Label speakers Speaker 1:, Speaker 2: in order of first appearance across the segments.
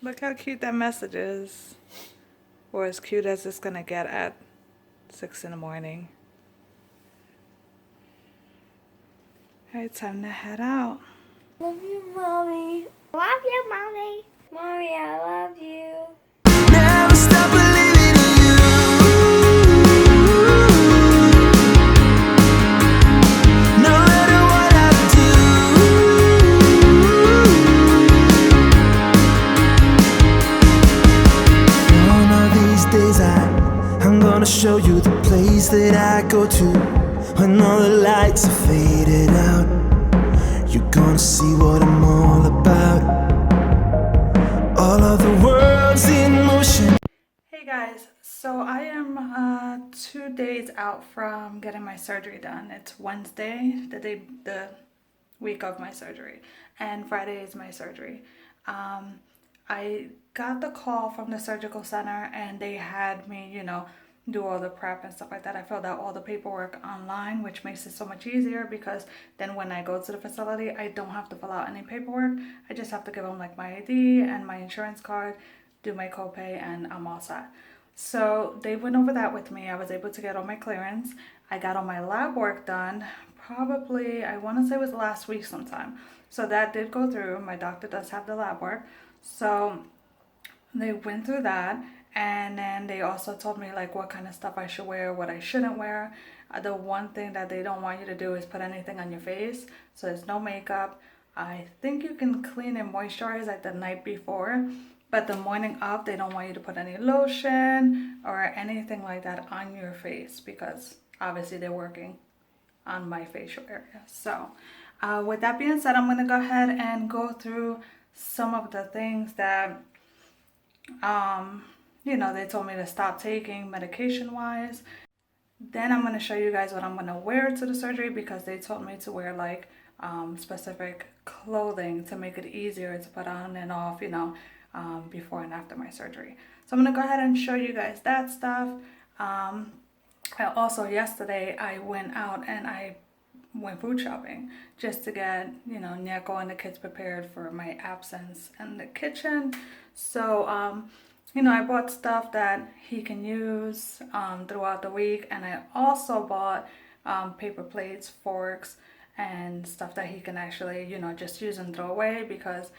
Speaker 1: Look how cute that message is. Or as cute as it's gonna get at 6 in the morning. Alright, time to head out.
Speaker 2: Love you, Mommy. Love you, Mommy. Mommy, I love you.
Speaker 3: Never stop believing in you. No matter what I do. One of these days I'm gonna show you the place that I go to when all the lights are faded out. You're gonna see what I'm all about. All of the world's in motion.
Speaker 1: Hey guys, so I am 2 days out from getting my surgery done. It's Wednesday, the week of my surgery, and Friday is my surgery. I got the call from the surgical center and they had me, do all the prep and stuff like that. I filled out all the paperwork online, which makes it so much easier because then when I go to the facility, I don't have to fill out any paperwork. I just have to give them like my ID and my insurance card, do my copay, and I'm all set. So they went over that with me. I was able to get all my clearance. I got all my lab work done probably, I want to say it was last week sometime. So that did go through. My doctor does have the lab work. So they went through that, and then they also told me like what kind of stuff I should wear, what I shouldn't wear. The one thing that they don't want you to do is put anything on your face, so there's no makeup. I think you can clean and moisturize like the night before, but the morning of they don't want you to put any lotion or anything like that on your face because obviously they're working on my facial area. So with that being said, I'm going to go ahead and go through some of the things that they told me to stop taking medication wise. Then I'm going to show you guys what I'm going to wear to the surgery because they told me to wear like specific clothing to make it easier to put on and off, before and after my surgery. So I'm going to go ahead and show you guys that stuff. Also yesterday I went out and I went food shopping just to get, Nieko and the kids prepared for my absence in the kitchen. So, I bought stuff that he can use throughout the week, and I also bought paper plates, forks, and stuff that he can actually, just use and throw away because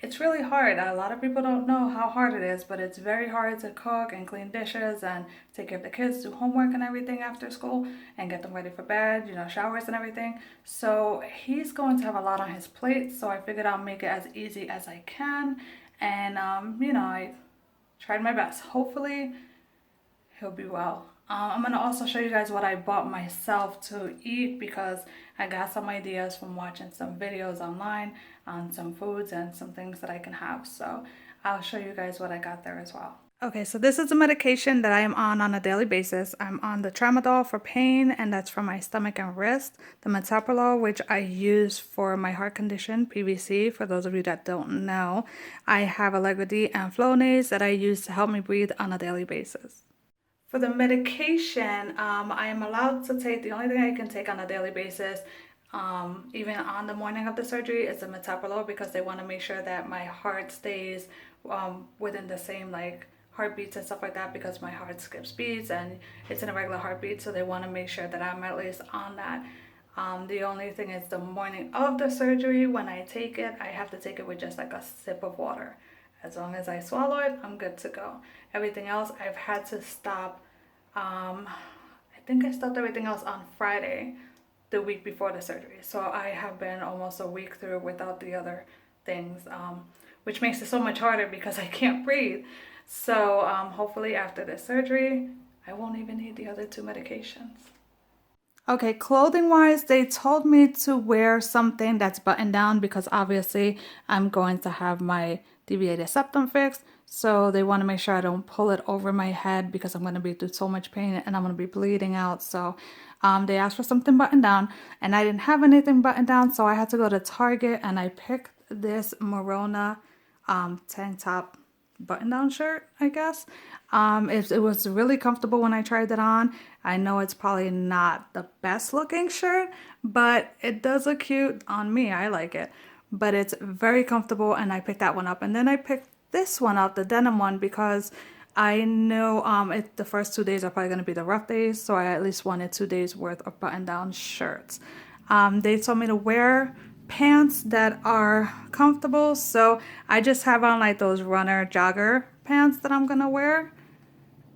Speaker 1: it's really hard. A lot of people don't know how hard it is, but it's very hard to cook and clean dishes and take care of the kids, do homework and everything after school, and get them ready for bed, showers and everything. So he's going to have a lot on his plate, so I figured I'll make it as easy as I can. And, I tried my best. Hopefully, he'll be well. I'm going to also show you guys what I bought myself to eat because I got some ideas from watching some videos online on some foods and some things that I can have. So I'll show you guys what I got there as well. Okay, so this is a medication that I am on a daily basis. I'm on the tramadol for pain, and that's for my stomach and wrist. The metoprolol, which I use for my heart condition, PVC, for those of you that don't know. I have Allegra D and Flonase that I use to help me breathe on a daily basis. For the medication, I am allowed to take, the only thing I can take on a daily basis, even on the morning of the surgery, is the metoprolol because they want to make sure that my heart stays within the same heartbeats and stuff like that because my heart skips beats and it's in a regular heartbeat, so they want to make sure that I'm at least on that. The only thing is the morning of the surgery, when I take it, I have to take it with just like a sip of water. As long as I swallow it, I'm good to go. Everything else, I've had to stop. I think I stopped everything else on Friday, the week before the surgery. So I have been almost a week through without the other things, which makes it so much harder because I can't breathe. So hopefully after the surgery, I won't even need the other 2 medications. Okay, clothing wise, they told me to wear something that's buttoned down because obviously I'm going to have my deviated septum fixed. So they want to make sure I don't pull it over my head because I'm going to be through so much pain and I'm going to be bleeding out. So they asked for something buttoned down and I didn't have anything buttoned down. So I had to go to Target and I picked this Morona tank top button-down shirt, I guess. It was really comfortable when I tried it on. I know it's probably not the best looking shirt, but it does look cute on me. I like it. But it's very comfortable and I picked that one up. And then I picked this one out, the denim one, because I know the first 2 days are probably going to be the rough days, so I at least wanted 2 days worth of button-down shirts. They told me to wear pants that are comfortable, so I just have on like those runner jogger pants that I'm gonna wear.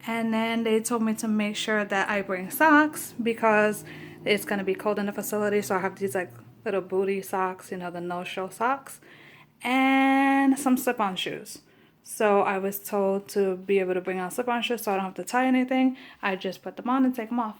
Speaker 1: And then they told me to make sure that I bring socks because it's gonna be cold in the facility, so I have these like little booty socks, you know, the no-show socks, and some slip-on shoes. So I was told to be able to bring on slip-on shoes so I don't have to tie anything. I just put them on and take them off.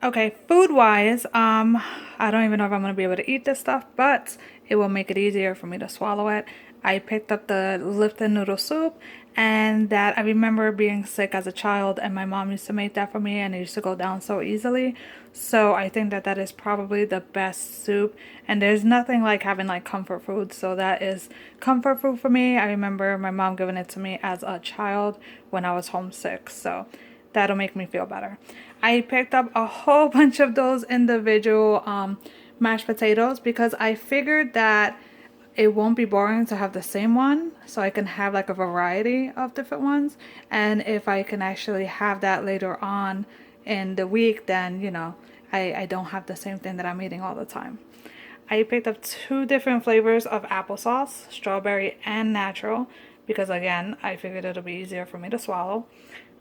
Speaker 1: Okay, food-wise, I don't even know if I'm going to be able to eat this stuff, but it will make it easier for me to swallow it. I picked up the Lipton noodle soup, and that I remember being sick as a child, and my mom used to make that for me, and it used to go down so easily. So I think that that is probably the best soup, and there's nothing like having like comfort food, so that is comfort food for me. I remember my mom giving it to me as a child when I was homesick, so that'll make me feel better. I picked up a whole bunch of those individual mashed potatoes because I figured that it won't be boring to have the same one, so I can have like a variety of different ones. And if I can actually have that later on in the week, then you know I don't have the same thing that I'm eating all the time. I picked up 2 different flavors of applesauce, strawberry and natural, because again I figured it'll be easier for me to swallow.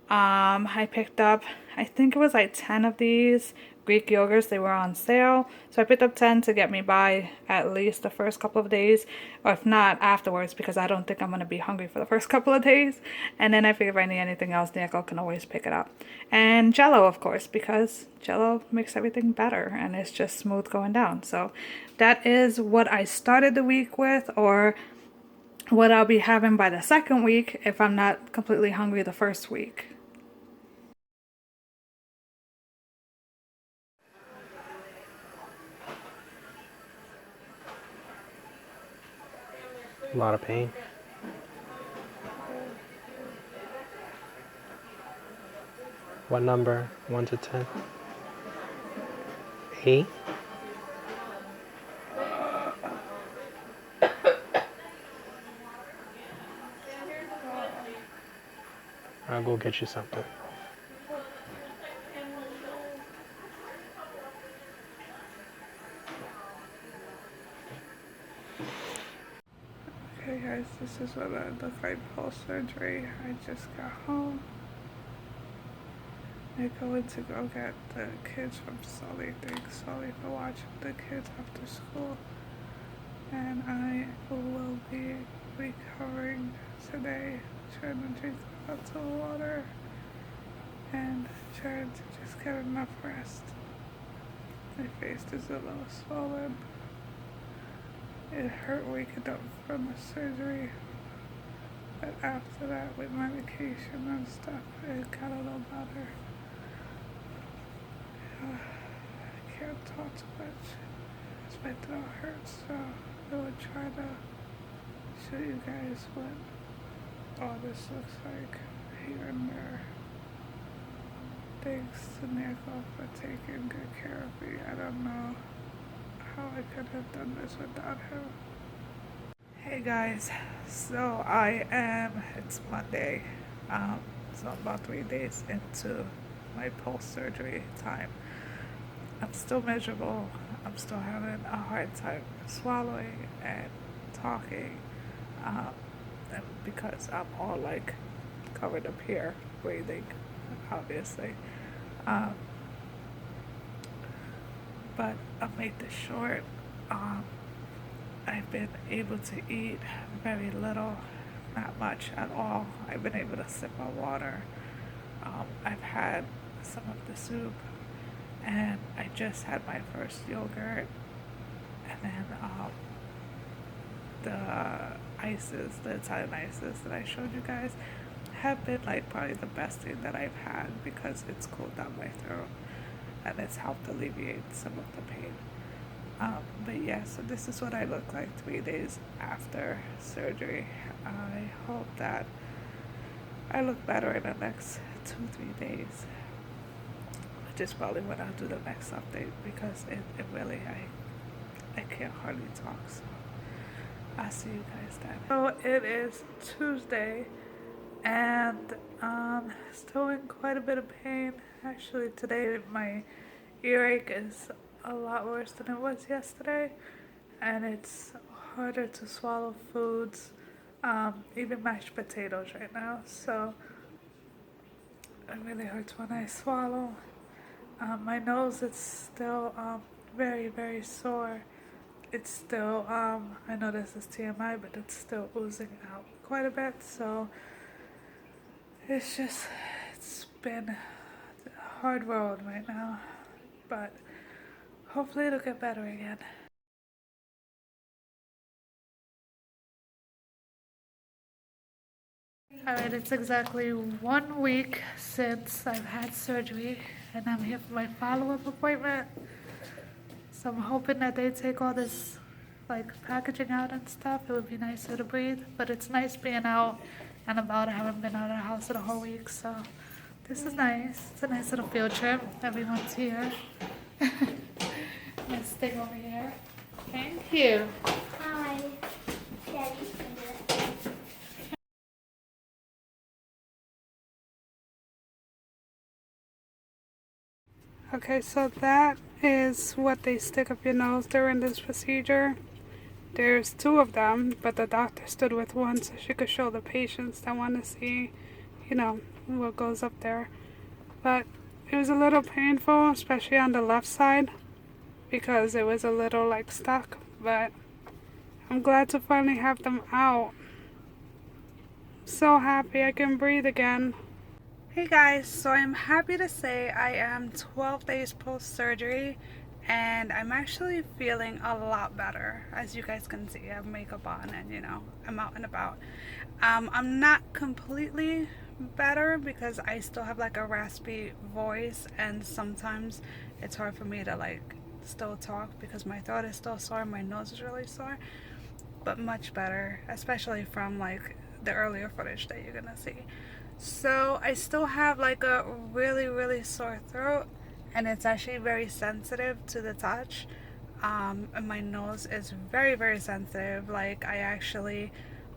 Speaker 1: I picked up, I think it was like 10 of these Greek yogurts. They were on sale, so I picked up 10 to get me by at least the first couple of days, or if not afterwards, because I don't think I'm going to be hungry for the first couple of days. And then I figure if I need anything else, Nico can always pick it up. And Jello, of course, because Jello makes everything better and it's just smooth going down. So that is what I started the week with, or what I'll be having by the second week if I'm not completely hungry the first week.
Speaker 4: A lot of pain. What number? 1 to 10? 8? I'll go get you something.
Speaker 1: Okay guys, this is what I look like post surgery. I just got home. I went to go get the kids from Sully. Thanks Sully for watching the kids after school. And I will be recovering today, trying to drink lots of water and trying to just get enough rest. My face is a little swollen. It hurt waking up from the surgery, but after that, with medication and stuff, it got a little better. I can't talk too much because my throat hurts, so I will try to show you guys what all this looks like here and there. Thanks to Nico for taking good care of me. I don't know how I could have done this without him. Hey guys, so it's Monday, so I'm about 3 days into my post-surgery time. I'm still miserable. I'm still having a hard time swallowing and talking, and because I'm all like covered up here, breathing, obviously. But I'll make this short. I've been able to eat very little, not much at all. I've been able to sip my water. I've had some of the soup, and I just had my first yogurt, and then the ices, the Italian ices that I showed you guys, have been like probably the best thing that I've had because it's cooled down my throat and it's helped alleviate some of the pain. But yeah, so this is what I look like 3 days after surgery. I hope that I look better in the next 2-3 days, which is probably when I'll do the next update, because it really, I can't hardly talk. So I'll see you guys then. So it is Tuesday, and still in quite a bit of pain. Actually, today my earache is a lot worse than it was yesterday, and it's harder to swallow foods, even mashed potatoes right now. So it really hurts when I swallow. My nose is still very, very sore. It's still, I know this is TMI, but it's still oozing out quite a bit. So it's been a hard road right now, but hopefully it'll get better again. Alright, it's exactly 1 week since I've had surgery, and I'm here for my follow-up appointment. So I'm hoping that they take all this like packaging out and stuff. It would be nicer to breathe, but it's nice being out and about. I haven't been out of the house in a whole week, so this is nice. It's a nice little field trip. Everyone's here. Let's stay over here. Thank you.
Speaker 2: Hi. Daddy.
Speaker 1: Okay, so that is what they stick up your nose during this procedure. There's 2 of them, but the doctor stood with one so she could show the patients that want to see, what goes up there. But it was a little painful, especially on the left side, because it was a little like stuck. But I'm glad to finally have them out. So happy I can breathe again. Hey guys, so I'm happy to say I am 12 days post-surgery, and I'm actually feeling a lot better. As you guys can see, I have makeup on and I'm out and about. I'm not completely better because I still have like a raspy voice, and sometimes it's hard for me to like still talk because my throat is still sore, my nose is really sore, but much better, especially from like the earlier footage that you're gonna see. So I still have like a really, really sore throat, and it's actually very sensitive to the touch. And my nose is very, very sensitive. Like I actually,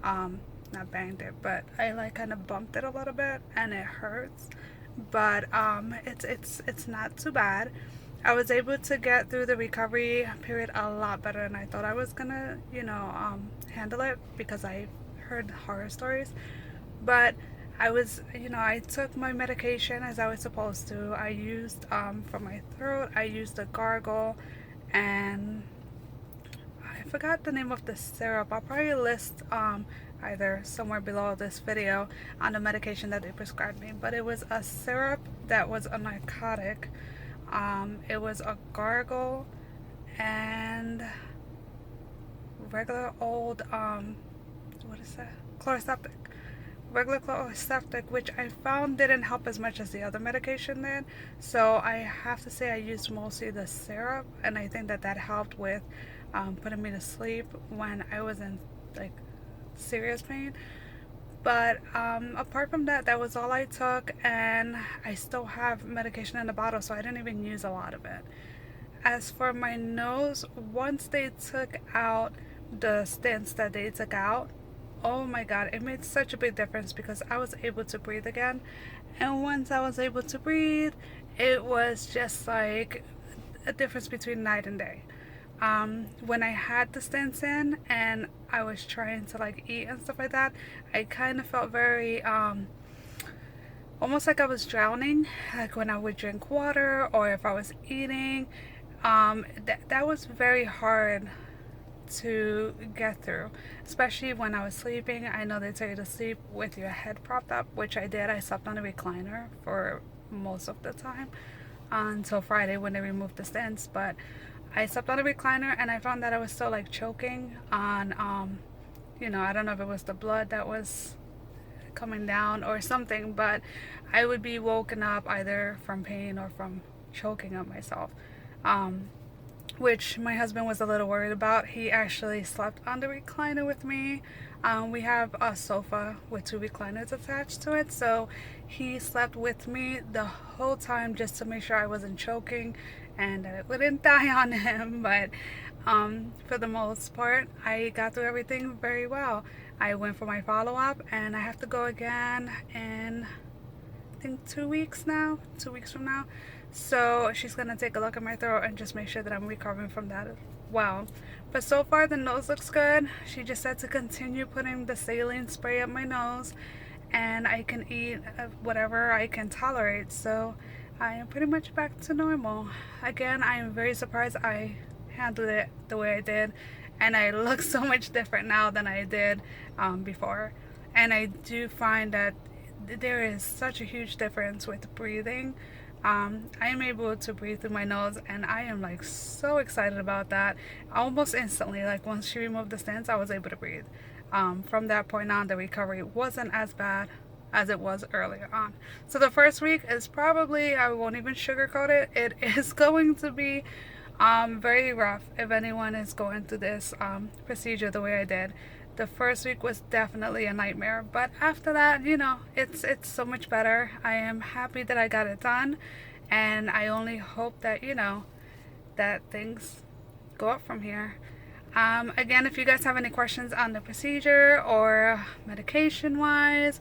Speaker 1: not banged it, but I like kind of bumped it a little bit, and it hurts. But it's not too bad. I was able to get through the recovery period a lot better than I thought I was gonna, handle it, because I heard horror stories. But I took my medication as I was supposed to. I used, for my throat, I used a gargle, and I forgot the name of the syrup. I'll probably list, either somewhere below this video on the medication that they prescribed me. But it was a syrup that was a narcotic. It was a gargle and regular old, what is that? Chloroseptic. Regular chloroseptic, which I found didn't help as much as the other medication did. So I have to say I used mostly the syrup, and I think that helped with putting me to sleep when I was in like serious pain. But apart from that, that was all I took, and I still have medication in the bottle, so I didn't even use a lot of it. As for my nose, once they took out the stents that they took out, oh my god, it made such a big difference, because I was able to breathe again. And once I was able to breathe, it was just like a difference between night and day. When I had the stents in and I was trying to like eat and stuff like that, I kind of felt very almost like I was drowning, like when I would drink water or if I was eating. That was very hard to get through, especially when I was sleeping. I know they tell you to sleep with your head propped up, which I did. I slept on a recliner for most of the time until Friday when they removed the stents. But I slept on a recliner, and I found that I was still like choking on I don't know if it was the blood that was coming down or something, but I would be woken up either from pain or from choking on myself, which my husband was a little worried about. He actually slept on the recliner with me. We have a sofa with 2 recliners attached to it, so he slept with me the whole time just to make sure I wasn't choking and I wouldn't die on him, but for the most part, I got through everything very well. I went for my follow-up, and I have to go again in, I think, 2 weeks now, 2 weeks from now. So she's gonna take a look at my throat and just make sure that I'm recovering from that as well. But so far the nose looks good. She just said to continue putting the saline spray up my nose, and I can eat whatever I can tolerate. So I am pretty much back to normal. Again, I am very surprised I handled it the way I did, and I look so much different now than I did before. And I do find that there is such a huge difference with breathing. I am able to breathe through my nose, and I am like so excited about that. Almost instantly, like once she removed the stents, I was able to breathe. From that point on, the recovery wasn't as bad as it was earlier on. So the first week is probably, I won't even sugarcoat it, it is going to be very rough if anyone is going through this procedure the way I did. The first week was definitely a nightmare, but after that, you know, it's so much better. I am happy that I got it done, and I only hope that, you know, that things go up from here. Again, if you guys have any questions on the procedure or medication wise,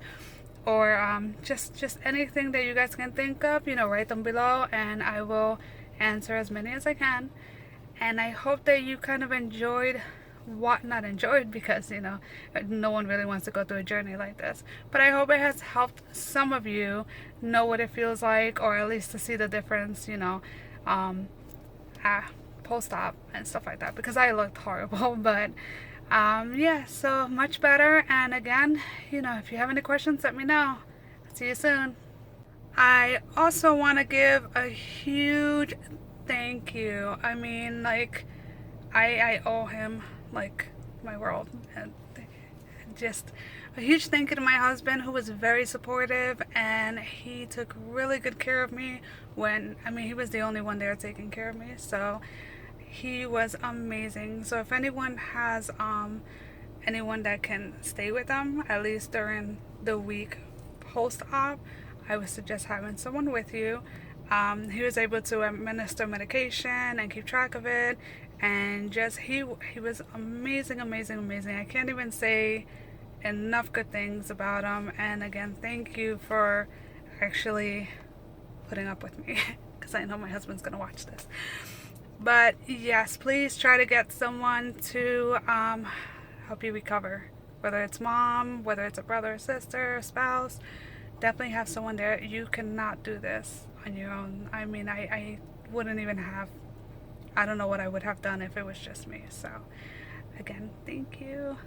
Speaker 1: or just anything that you guys can think of, you know, write them below and I will answer as many as I can. And I hope that you kind of enjoyed not enjoyed, because you know no one really wants to go through a journey like this, but I hope it has helped some of you know what it feels like, or at least to see the difference, you know, post-op and stuff like that, because I looked horrible. But yeah, so much better. And again, you know, if you have any questions, let me know. See you soon. I also want to give a huge thank you. I mean, like, I owe him like my world, and just a huge thank you to my husband, who was very supportive, and he took really good care of me when, I mean, he was the only one there taking care of me, so he was amazing. So if anyone has anyone that can stay with them at least during the week post-op, I would suggest having someone with you. He was able to administer medication and keep track of it, and just he was amazing. I can't even say enough good things about him. And again, thank you for actually putting up with me, because I know my husband's gonna watch this. But yes, please try to get someone to help you recover, whether it's mom, whether it's a brother or sister or spouse. Definitely have someone there. You cannot do this on your own. I mean, I wouldn't even have, I don't know what I would have done if it was just me. So again, thank you.